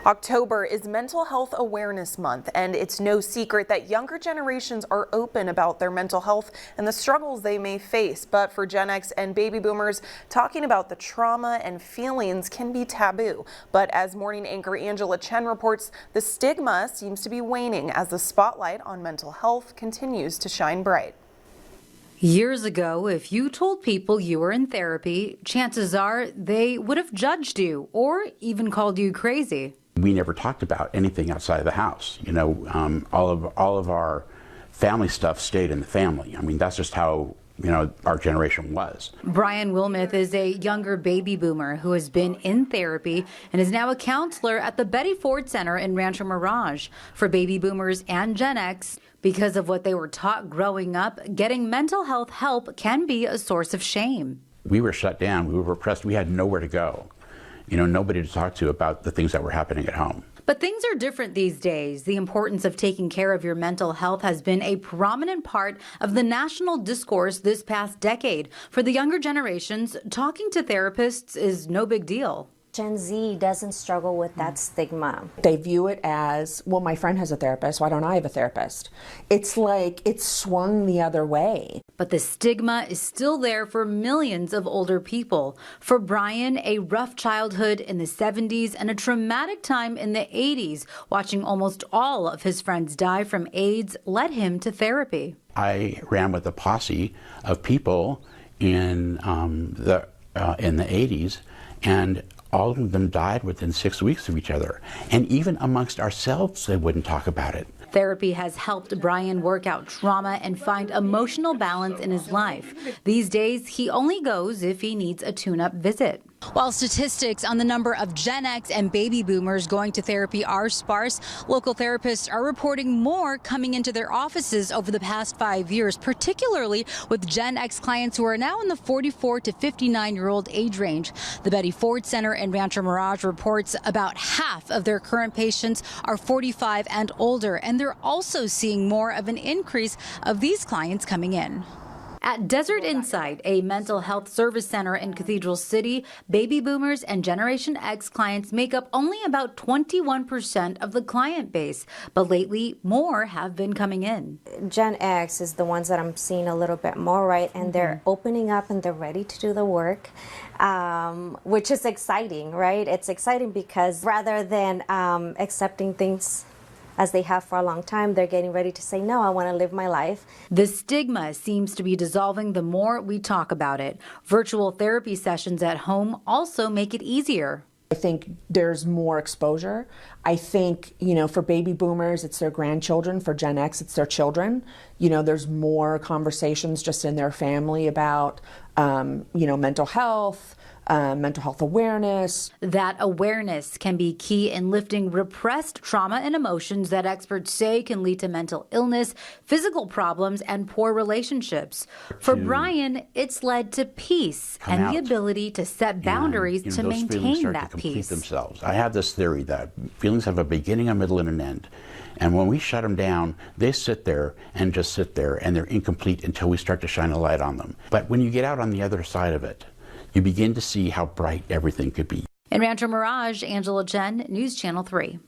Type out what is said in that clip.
October is Mental Health Awareness Month, and it's no secret that younger generations are open about their mental health and the struggles they may face. But for Gen X and baby boomers, talking about the trauma and feelings can be taboo. But as morning anchor Angela Chen reports, the stigma seems to be waning as the spotlight on mental health continues to shine bright. Years ago, if you told people you were in therapy, chances are they would have judged you or even called you crazy. We never talked about anything outside of the house. You know, all of our family stuff stayed in the family. I mean, that's just how, our generation was. Brian Wilmoth is a younger baby boomer who has been in therapy and is now a counselor at the Betty Ford Center in Rancho Mirage. For baby boomers and Gen X, because of what they were taught growing up, getting mental health help can be a source of shame. We were shut down. We were repressed. We had nowhere to go. Nobody to talk to about the things that were happening at home. But things are different these days. The importance of taking care of your mental health has been a prominent part of the national discourse this past decade. For the younger generations, talking to therapists is no big deal. Gen Z doesn't struggle with that stigma. They view it as, well, my friend has a therapist, why don't I have a therapist? It's like it's swung the other way. But the stigma is still there for millions of older people. For Brian, a rough childhood in the 70s and a traumatic time in the 80s, watching almost all of his friends die from AIDS led him to therapy. I ran with a posse of people in the 80s, and all of them died within 6 weeks of each other. And even amongst ourselves, they wouldn't talk about it. Therapy has helped Brian work out trauma and find emotional balance in his life. These days, he only goes if he needs a tune-up visit. While statistics on the number of Gen X and baby boomers going to therapy are sparse, local therapists are reporting more coming into their offices over the past 5 years, particularly with Gen X clients who are now in the 44 to 59-year-old age range. The Betty Ford Center in Rancho Mirage reports about half of their current patients are 45 and older, and they're also seeing more of an increase of these clients coming in. At Desert Insight, a mental health service center in Cathedral City, baby boomers and Generation X clients make up only about 21% of the client base. But lately, more have been coming in. Gen X is the ones that I'm seeing a little bit more, right? And they're opening up and they're ready to do the work, which is exciting, right? It's exciting because rather than accepting things as they have for a long time, they're getting ready to say, no, I want to live my life. The stigma seems to be dissolving the more we talk about it. Virtual therapy sessions at home also make it easier. I think there's more exposure. I think, for baby boomers, it's their grandchildren. For Gen X, it's their children. There's more conversations just in their family about, mental health awareness. That awareness can be key in lifting repressed trauma and emotions that experts say can lead to mental illness, physical problems, and poor relationships. For Brian, it's led to peace and the ability to set boundaries to maintain that peace. Themselves. I have this theory that feelings have a beginning, a middle, and an end. And when we shut them down, they sit there and just sit there, and they're incomplete until we start to shine a light on them. But when you get out on the other side of it, you begin to see how bright everything could be. In Rancho Mirage, Angela Chen, News Channel 3.